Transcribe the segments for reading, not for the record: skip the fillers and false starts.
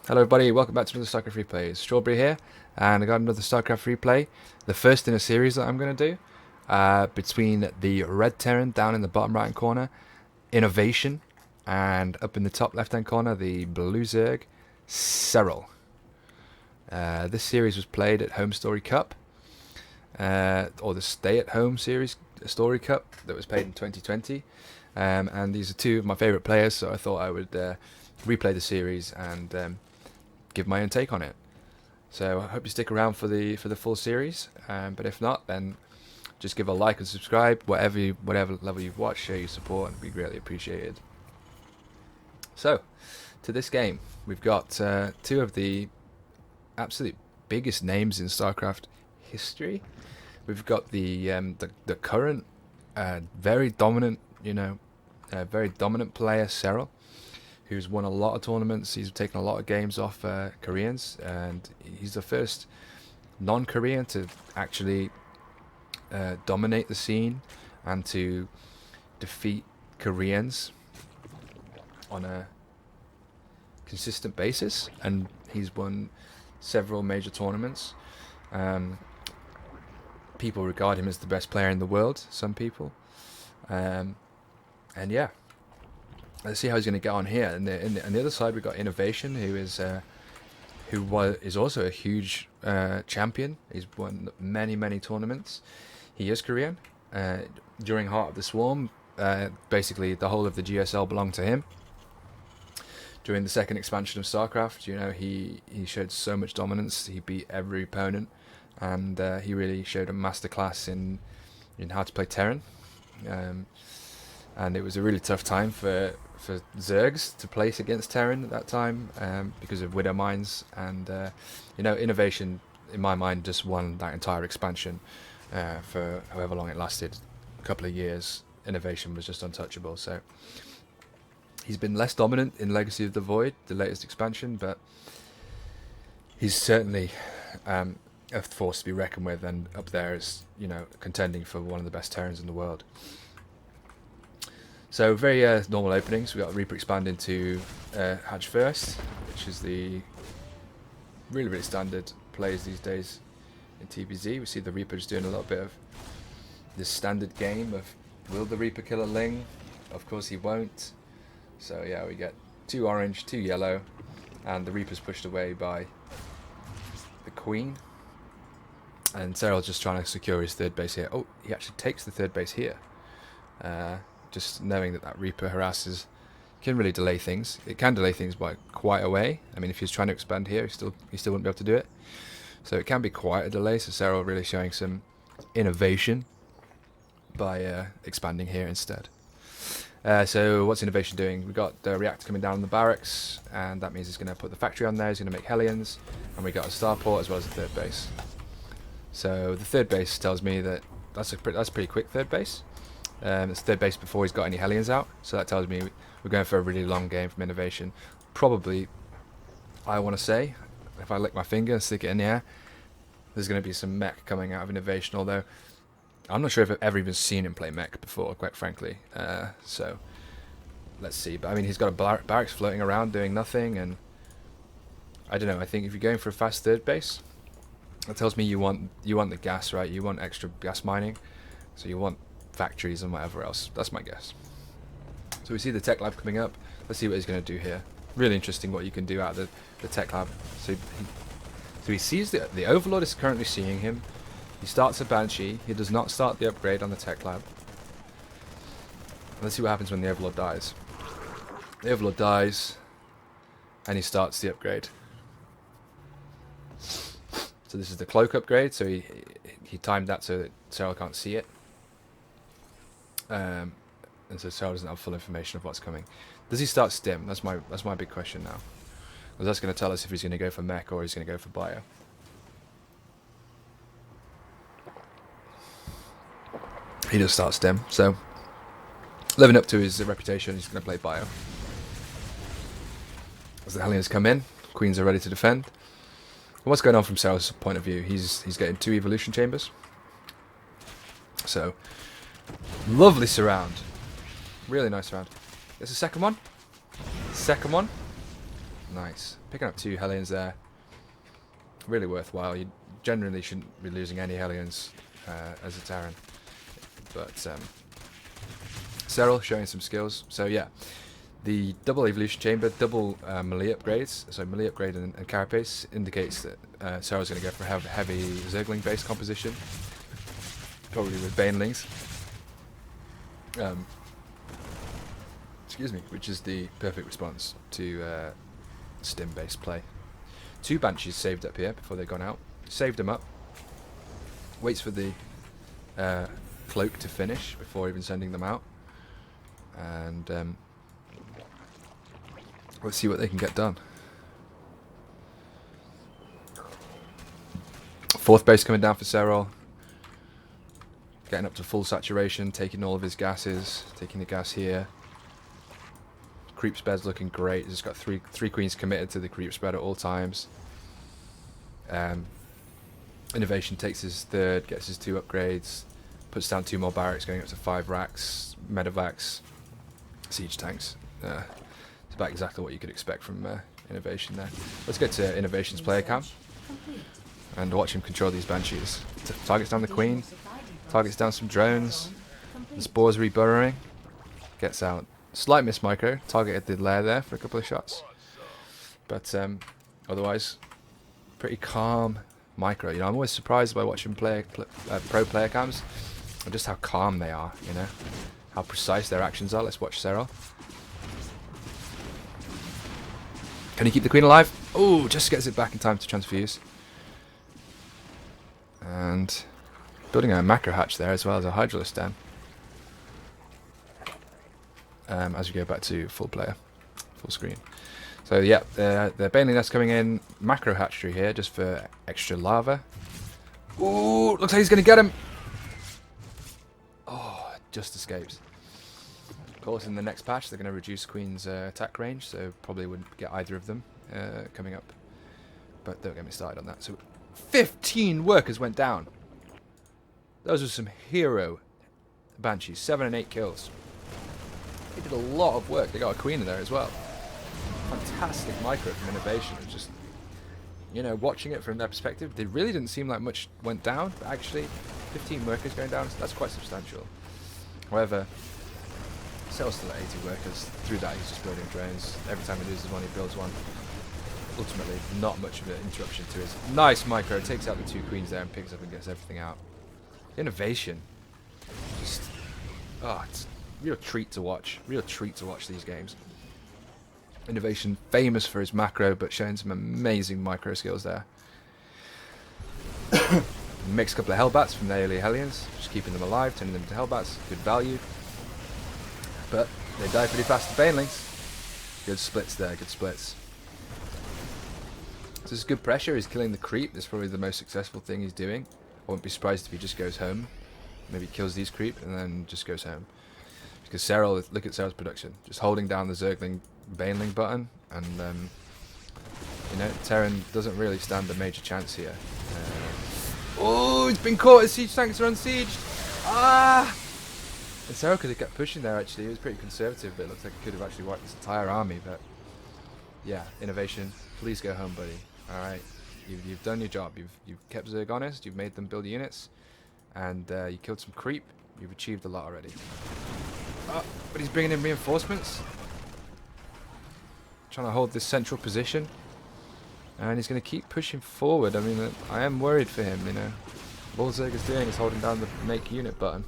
Hello everybody, welcome back to another StarCraft replay. It's Strawberry here, and I got another StarCraft replay, the first in a series that I'm going to do, between the red Terran down in the bottom right hand corner, Innovation, and up in the top left hand corner, the blue Zerg, Serral. This series was played at HomeStory Cup, or the Stay at Home series Story Cup that was played in 2020, and these are two of my favourite players, so I thought I would replay the series and give my own take on it. So I hope you stick around for the full series. But if not, then just give a like and subscribe. Whatever level you've watched, share your support, and it'd be greatly appreciated. So to this game, we've got two of the absolute biggest names in StarCraft history. We've got the current very dominant, very dominant player Serral, who's won a lot of tournaments. He's taken a lot of games off Koreans, and he's the first non-Korean to actually dominate the scene and to defeat Koreans on a consistent basis. And he's won several major tournaments. People regard him as the best player in the world, some people. And yeah, let's see how he's going to get on here. And on the other side, we've got Innovation, who is also a huge champion. He's won many tournaments. He is Korean. During Heart of the Swarm, basically the whole of the GSL belonged to him. During the second expansion of StarCraft, he showed so much dominance. He beat every opponent, and he really showed a masterclass in how to play Terran. And it was a really tough time for Zergs to place against Terran at that time, because of Widow Mines, and Innovation, in my mind, just won that entire expansion for however long it lasted, a couple of years. Innovation was just untouchable. So he's been less dominant in Legacy of the Void, the latest expansion, but he's certainly a force to be reckoned with, and up there is contending for one of the best Terrans in the world. So very normal openings. We got Reaper expand into Hatch first, which is the really standard plays these days in TVZ. We see the Reaper just doing a little bit of this standard game of, will the Reaper kill a Ling? Of course he won't. So yeah, we get 2 orange, 2 yellow, and the Reaper's pushed away by the Queen. And Serral's just trying to secure his third base here. Oh, he actually takes the third base here. Just knowing that Reaper harasses can really delay things. It can delay things by quite a way. I mean, if he's trying to expand here, he still wouldn't be able to do it. So it can be quite a delay. So Serral really showing some innovation by expanding here instead. So what's Innovation doing? We've got the reactor coming down in the barracks, and that means he's going to put the factory on there. He's going to make Hellions, and we got a starport as well as a third base. So the third base tells me that that's a pretty quick third base. It's third base before he's got any Hellions out, so that tells me we're going for a really long game from Innovation. Probably, I want to say, if I lick my finger and stick it in the air, there's going to be some mech coming out of Innovation, although I'm not sure if I've ever even seen him play mech before, quite frankly. So let's see. But I mean, he's got a barracks floating around doing nothing, and I don't know. I think if you're going for a fast third base, that tells me you want the gas, right? You want extra gas mining, so you want factories and whatever else. That's my guess. So we see the tech lab coming up. Let's see what he's going to do here. Really interesting what you can do out of the tech lab. So he sees the Overlord is currently seeing him. He starts a Banshee. He does not start the upgrade on the tech lab. Let's see what happens when the Overlord dies. The Overlord dies, and he starts the upgrade. So this is the cloak upgrade. So he timed that so that Serral can't see it. And so Serral doesn't have full information of what's coming. Does he start Stim? That's my big question now. Because that's going to tell us if he's going to go for mech or he's going to go for bio. He does start Stim, so living up to his reputation, he's going to play bio. As the Hellions come in, Queens are ready to defend. What's going on from Serral's point of view? He's getting 2 evolution chambers. So lovely surround. Really nice surround. There's a second one. Nice. Picking up 2 Hellions there. Really worthwhile. You generally shouldn't be losing any Hellions as a Terran. But Serral showing some skills. So yeah, the double evolution chamber, double melee upgrades. So melee upgrade and carapace indicates that Serral's going to go for a heavy Zergling based composition. Probably with Banelings. Excuse me, which is the perfect response to stim-based play. 2 Banshees saved up here before they've gone out. Saved them up. Waits for the cloak to finish before even sending them out. And let's see what they can get done. 4th base coming down for Serral. Getting up to full saturation, taking all of his gases, taking the gas here. Creep spread's looking great. He's got three queens committed to the creep spread at all times. Innovation takes his 3rd, gets his 2 upgrades, puts down 2 more barracks, going up to 5 racks, medevacs, siege tanks. It's about exactly what you could expect from Innovation there. Let's get to Innovation's player cam and watch him control these Banshees. Targets down the queen. Targets down some drones. The Spores reburrowing. Gets out. Slight miss micro. Targeted the lair there for a couple of shots. But otherwise, pretty calm micro. You know, I'm always surprised by watching pro player cams and just how calm they are, you know. How precise their actions are. Let's watch Serral. Can he keep the queen alive? Oh, just gets it back in time to transfuse. And building a macro hatch there as well as a Hydralisk den. As we go back to full screen. So yeah, the Baneling nest coming in, macro hatchery here just for extra lava. Ooh, looks like he's going to get him. Oh, just escapes. Of course, in the next patch they're going to reduce Queen's attack range, so probably wouldn't get either of them coming up. But don't get me started on that. So 15 workers went down. Those are some hero Banshees, 7 and 8 kills. They did a lot of work. They got a queen in there as well. Fantastic micro from Innovation. It's just, you know, watching it from their perspective, they really didn't seem like much went down, but actually 15 workers going down, so that's quite substantial. However, Serral's still at 80 workers. Through that he's just building drones. Every time he loses one, he builds one. Ultimately, not much of an interruption to his nice micro. Takes out the 2 queens there and picks up and gets everything out. Innovation. Just, it's a real treat to watch. Real treat to watch these games. Innovation, famous for his macro, but showing some amazing micro skills there. Mixed couple of Hellbats from the early Hellions, just keeping them alive, turning them into Hellbats. Good value. But they die pretty fast to Banelings. Good splits there, good splits. So this is good pressure. He's killing the creep. That's probably the most successful thing he's doing. I won't be surprised if he just goes home. Maybe kills these creep and then just goes home. Because Serral, look at Serral's production. Just holding down the Zergling Baneling button, and you know, Terran doesn't really stand a major chance here. Oh, he's been caught. His siege tanks are unsieged. And Serral could have kept pushing there. Actually, he was pretty conservative, but it looks like he could have actually wiped his entire army. But yeah, Innovation, please go home, buddy. All right, you've done your job. You've kept Zerg honest. You've made them build units, and you killed some creep. You've achieved a lot already. But he's bringing in reinforcements. Trying to hold this central position. And he's going to keep pushing forward. I mean, I am worried for him, you know. All Zerg is doing is holding down the make unit button.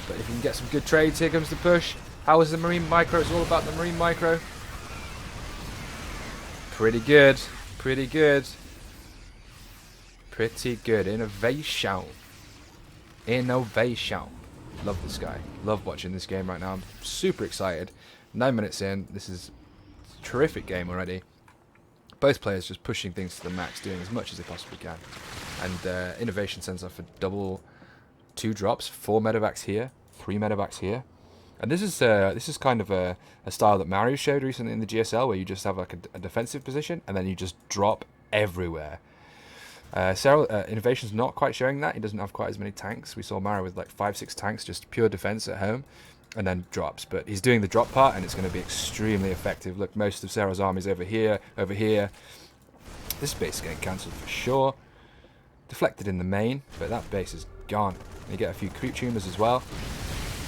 But if he can get some good trades, here comes the push. How is the Marine Micro? It's all about the Marine Micro. Pretty good. Pretty good. Pretty good. Innovation. Innovation. Love this guy. Love watching this game right now. I'm super excited. 9 minutes in. This is a terrific game already. Both players just pushing things to the max, doing as much as they possibly can. And Innovation sends off a double 2 drops, 4 medevacs here, 3 medevacs here. And this is kind of a style that Mario showed recently in the GSL, where you just have like a defensive position and then you just drop everywhere. Serral, Innovation's not quite showing that. He doesn't have quite as many tanks. We saw Mario with like 5-6 tanks, just pure defense at home. and then drops. But he's doing the drop part, and it's going to be extremely effective. Look, most of Serral's army's over here, over here. This base is getting cancelled for sure. Deflected in the main, but that base is gone. You get a few creep tumors as well.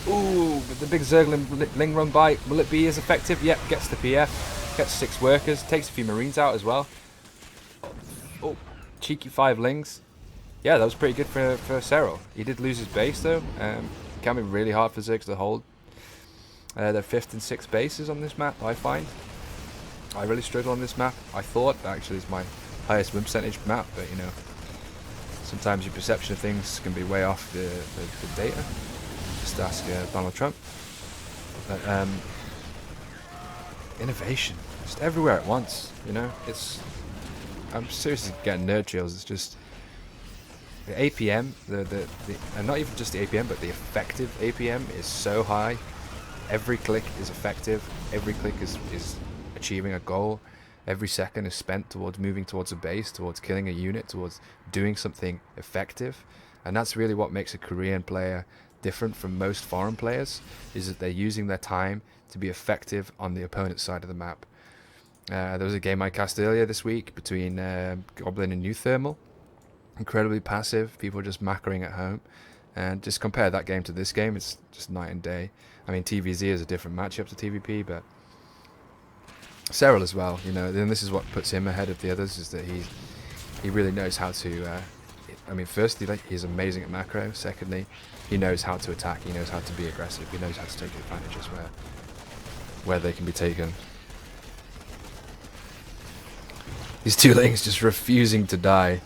Ooh, but the big Zergling Ling run by, will it be as effective? Yep, gets the PF, gets 6 workers, takes a few Marines out as well. Oh, cheeky 5 Lings. Yeah, that was pretty good for Serral. He did lose his base though. It can be really hard for Zergs to hold their 5th and 6th bases on this map, I find. I really struggle on this map. I thought actually it's my highest win percentage map, but you know, sometimes your perception of things can be way off the data. Just ask Donald Trump. But, innovation, just everywhere at once. You know, I'm seriously getting nerd chills. It's just the APM, and not even just the APM, but the effective APM is so high. Every click is effective. Every click is achieving a goal. Every second is spent towards moving towards a base, towards killing a unit, towards doing something effective. And that's really what makes a Korean player different from most foreign players, is that they're using their time to be effective on the opponent's side of the map. There was a game I cast earlier this week between Goblin and New Thermal. Incredibly passive, people just macroing at home. And just compare that game to this game, it's just night and day. I mean, TVZ is a different matchup to TVP, but Serral as well, you know, then this is what puts him ahead of the others, is that he really knows how to, I mean, firstly, like, he's amazing at macro. Secondly, he knows how to attack, he knows how to be aggressive, he knows how to take advantages where they can be taken. These 2 Lings just refusing to die,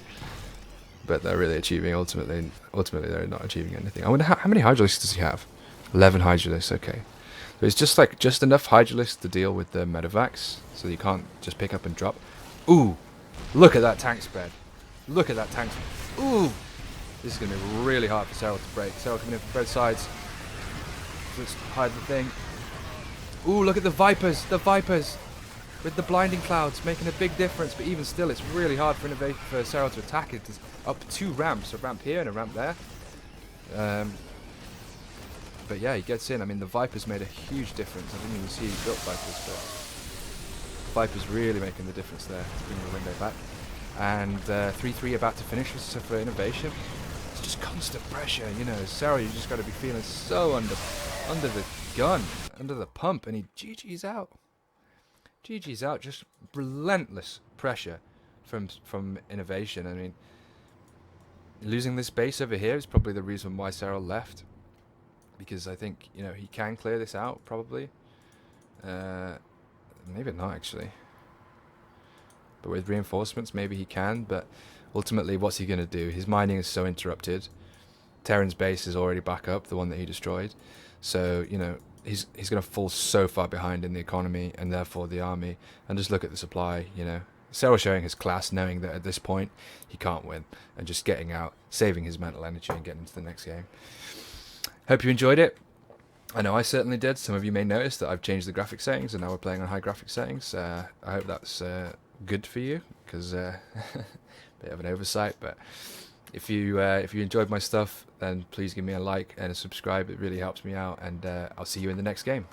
but they're really achieving, ultimately they're not achieving anything. I wonder how many Hydralisks does he have? 11 Hydralisks, okay. So it's just enough Hydralisks to deal with the medevacs, so you can't just pick up and drop. Ooh, look at that tank spread. Look at that tank spread. Ooh, this is going to be really hard for Serral to break. Serral coming in from both sides. Let's hide the thing. Ooh, look at the Vipers with the blinding clouds making a big difference, but even still, it's really hard for Serral to attack it. There's up 2 ramps, a ramp here and a ramp there. But yeah, he gets in. I mean, the Vipers made a huge difference. I didn't even see he built Vipers, but Vipers really making the difference there to bring the window back. And 3-3 about to finish for innovation. It's just constant pressure, you know. Serral, you just got to be feeling so under the gun, under the pump, and he GG's out. GG's out. Just relentless pressure from innovation. I mean, losing this base over here is probably the reason why Serral left. Because I think, you know, he can clear this out, probably. Maybe not, actually. But with reinforcements, maybe he can. But ultimately, what's he going to do? His mining is so interrupted. Terran's base is already back up, the one that he destroyed. So, you know, he's going to fall so far behind in the economy and therefore the army. And just look at the supply, you know. Serral showing his class, knowing that at this point, he can't win. And just getting out, saving his mental energy and getting into the next game. Hope you enjoyed it. I know I certainly did. Some of you may notice that I've changed the graphic settings and now we're playing on high graphic settings. I hope that's good for you, because bit of an oversight. But if you enjoyed my stuff, then please give me a like and a subscribe. It really helps me out, and I'll see you in the next game.